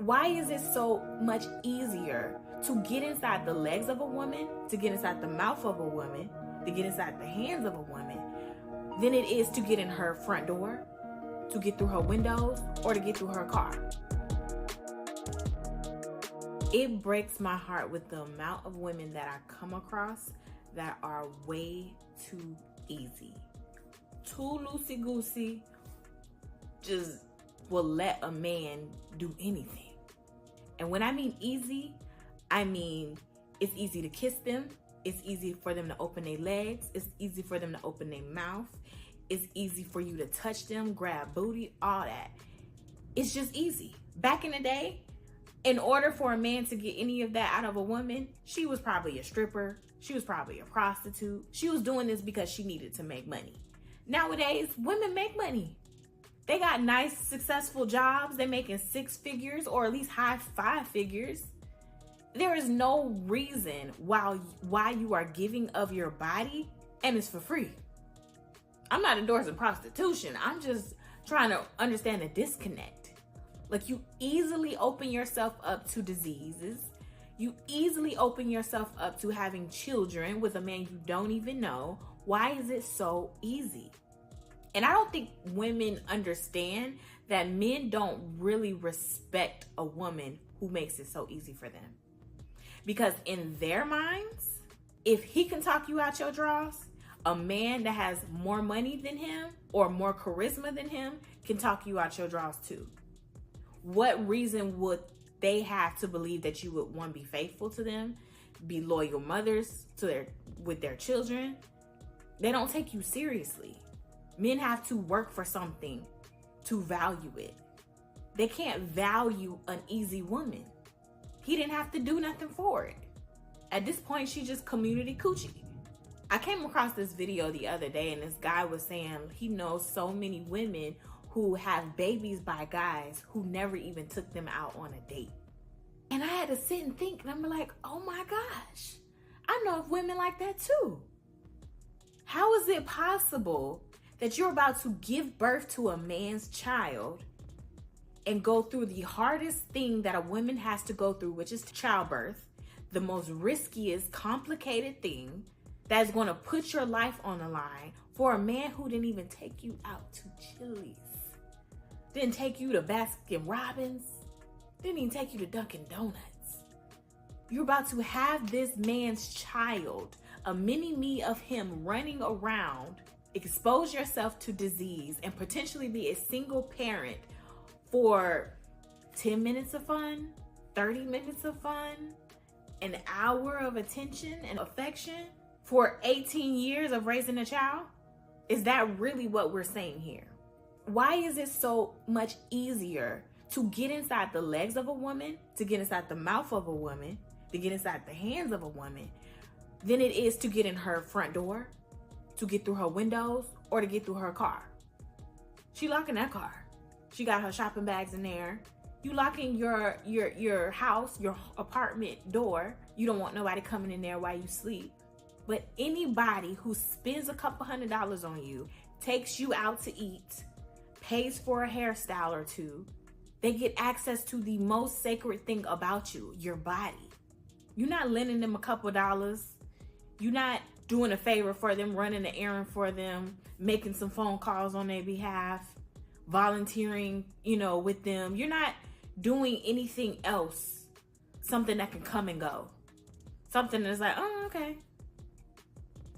Why is it so much easier to get inside the legs of a woman, to get inside the mouth of a woman, to get inside the hands of a woman, than it is to get in her front door, to get through her windows, or to get through her car? It breaks my heart with the amount of women that I come across that are way too easy. Too loosey-goosey, just will let a man do anything. And when I mean easy, I mean it's easy to kiss them, it's easy for them to open their legs, it's easy for them to open their mouth, it's easy for you to touch them, grab booty, all that. It's just easy. Back in the day, in order for a man to get any of that out of a woman, she was probably a stripper, she was probably a prostitute. She was doing this because she needed to make money. Nowadays, women make money. They got nice, successful jobs. They're making 6 figures or at least high 5 figures. There is no reason why you are giving of your body and it's for free. I'm not endorsing prostitution. I'm just trying to understand the disconnect. Like, you easily open yourself up to diseases. You easily open yourself up to having children with a man you don't even know. Why is it so easy? And I don't think women understand that men don't really respect a woman who makes it so easy for them. Because in their minds, if he can talk you out your drawers, a man that has more money than him or more charisma than him can talk you out your drawers too. What reason would they have to believe that you would, one, be faithful to them, be loyal mothers with their children? They don't take you seriously. Men have to work for something to value it. They can't value an easy woman. He didn't have to do nothing for it. At this point, she just community coochie. I came across this video the other day, and this guy was saying he knows so many women who have babies by guys who never even took them out on a date. And I had to sit and think, and I'm like, oh my gosh, I know of women like that too. How is it possible that you're about to give birth to a man's child and go through the hardest thing that a woman has to go through, which is childbirth, the most riskiest, complicated thing that's going to put your life on the line for a man who didn't even take you out to Chili's, didn't take you to Baskin Robbins, didn't even take you to Dunkin' Donuts. You're about to have this man's child, a mini-me of him running around, expose yourself to disease, and potentially be a single parent for 10 minutes of fun, 30 minutes of fun, an hour of attention and affection for 18 years of raising a child? Is that really what we're saying here? Why is it so much easier to get inside the legs of a woman, to get inside the mouth of a woman, to get inside the hands of a woman, than it is to get in her front door, to get through her windows, or to get through her car? She locking that car. She got her shopping bags in there. You locking your house, your apartment door. You don't want nobody coming in there while you sleep. But anybody who spends a couple $100s on you, takes you out to eat, pays for a hairstyle or two, they get access to the most sacred thing about you, your body. You're not lending them a couple dollars. You're not doing a favor for them, running an errand for them, making some phone calls on their behalf, volunteering, with them. You're not doing anything else, something that can come and go. Something that's like, oh, okay.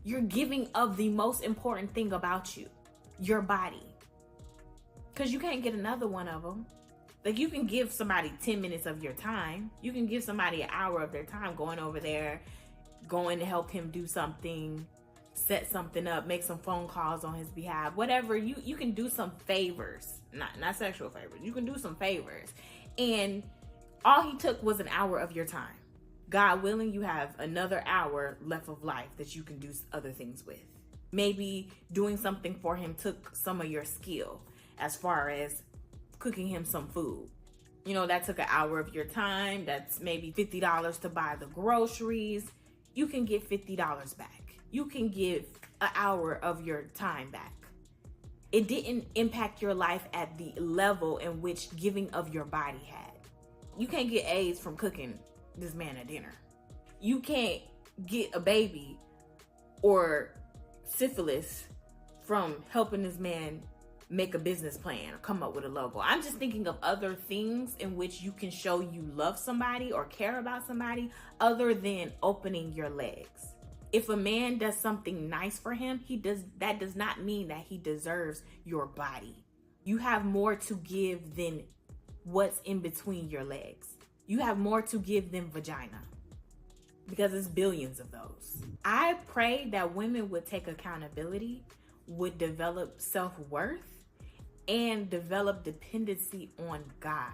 You're giving of the most important thing about you, your body. Because you can't get another one of them. Like, you can give somebody 10 minutes of your time. You can give somebody an hour of their time going over there, going to help him do something, set something up, make some phone calls on his behalf, whatever. You can do some favors, not sexual favors. You can do some favors. And all he took was an hour of your time. God willing, you have another hour left of life that you can do other things with. Maybe doing something for him took some of your skill, as far as cooking him some food. That took an hour of your time. That's maybe $50 to buy the groceries. You can get $50 back. You can give an hour of your time back. It didn't impact your life at the level in which giving of your body had. You can't get AIDS from cooking this man a dinner. You can't get a baby or syphilis from helping this man make a business plan or come up with a logo. I'm just thinking of other things in which you can show you love somebody or care about somebody other than opening your legs. If a man does something nice for him, that does not mean that he deserves your body. You have more to give than what's in between your legs. You have more to give than vagina, because it's billions of those. I pray that women would take accountability, would develop self-worth, and develop dependency on God,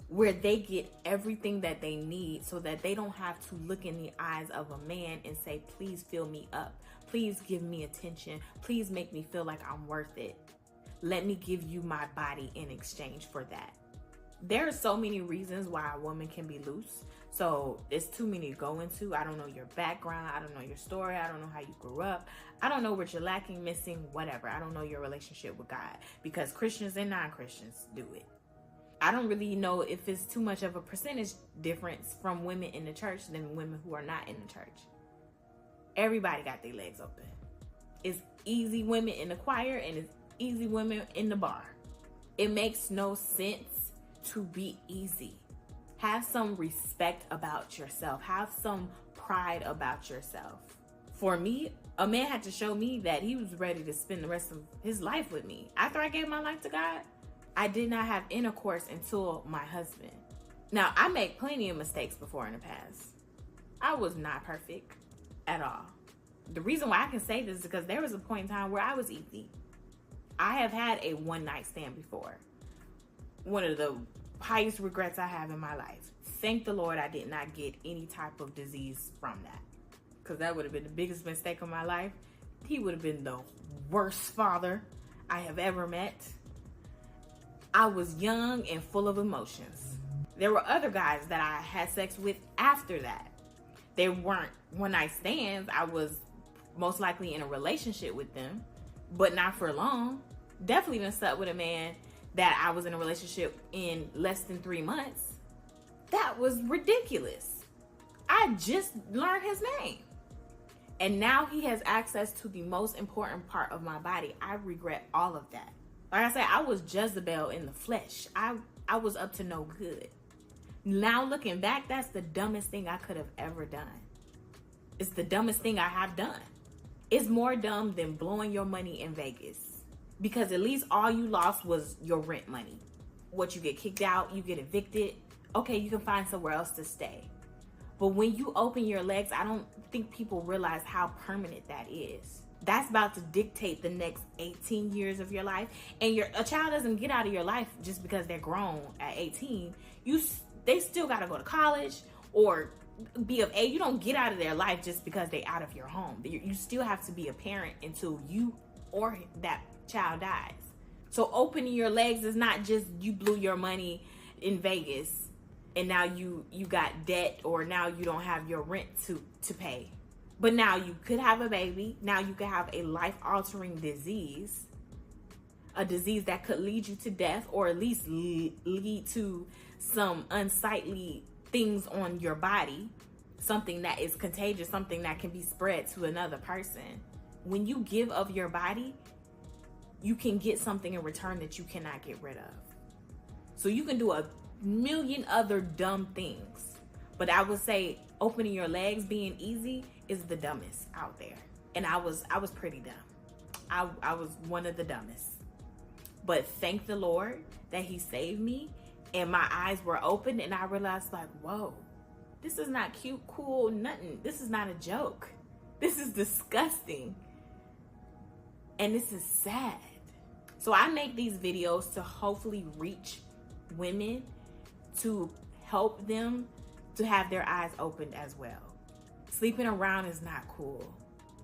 where they get everything that they need so that they don't have to look in the eyes of a man and say, please fill me up. Please give me attention. Please make me feel like I'm worth it. Let me give you my body in exchange for that. There are so many reasons why a woman can be loose. So it's too many to go into. I don't know your background. I don't know your story. I don't know how you grew up. I don't know what you're lacking, missing, whatever. I don't know your relationship with God, because Christians and non-Christians do it. I don't really know if it's too much of a percentage difference from women in the church than women who are not in the church. Everybody got their legs open. It's easy women in the choir and it's easy women in the bar. It makes no sense to be easy. Have some respect about yourself. Have some pride about yourself. For me, a man had to show me that he was ready to spend the rest of his life with me. After I gave my life to God, I did not have intercourse until my husband. Now, I made plenty of mistakes before in the past. I was not perfect at all. The reason why I can say this is because there was a point in time where I was easy. I have had a one-night stand before. One of the highest regrets I have in my life. Thank the Lord I did not get any type of disease from that, because that would have been the biggest mistake of my life. He would have been the worst father I have ever met. I was young and full of emotions. There were other guys that I had sex with after that. They weren't one-night stands. I was most likely in a relationship with them, but not for long. Definitely done slept with a man that I was in a relationship in less than 3 months. That was ridiculous. I just learned his name. And now he has access to the most important part of my body. I regret all of that. Like I said, I was Jezebel in the flesh. I was up to no good. Now looking back, that's the dumbest thing I could have ever done. It's the dumbest thing I have done. It's more dumb than blowing your money in Vegas, because at least all you lost was your rent money. What, you get kicked out, you get evicted. Okay, you can find somewhere else to stay. But when you open your legs, I don't think people realize how permanent that is. That's about to dictate the next 18 years of your life. And a child doesn't get out of your life just because they're grown at 18. They still got to go to college or be of age. You don't get out of their life just because they're out of your home. You still have to be a parent until you or that child dies. So opening your legs is not just you blew your money in Vegas and now you got debt, or now you don't have your rent to pay. But now you could have a baby. Now you could have a life-altering disease, a disease that could lead you to death, or at least lead to some unsightly things on your body, something that is contagious, something that can be spread to another person. When you give of your body, you can get something in return that you cannot get rid of. So you can do a million other dumb things, but I would say opening your legs, being easy, is the dumbest out there. And I was pretty dumb. I was one of the dumbest. But thank the Lord that he saved me, and my eyes were open, and I realized, like, whoa, this is not cute, cool, nothing. This is not a joke. This is disgusting. And this is sad. So I make these videos to hopefully reach women, to help them to have their eyes opened as well. Sleeping around is not cool.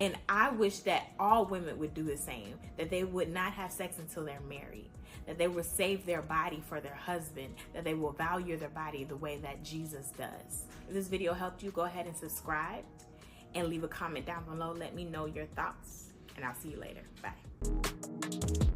And I wish that all women would do the same, that they would not have sex until they're married, that they would save their body for their husband, that they will value their body the way that Jesus does. If this video helped you, go ahead and subscribe and leave a comment down below. Let me know your thoughts, and I'll see you later. Bye.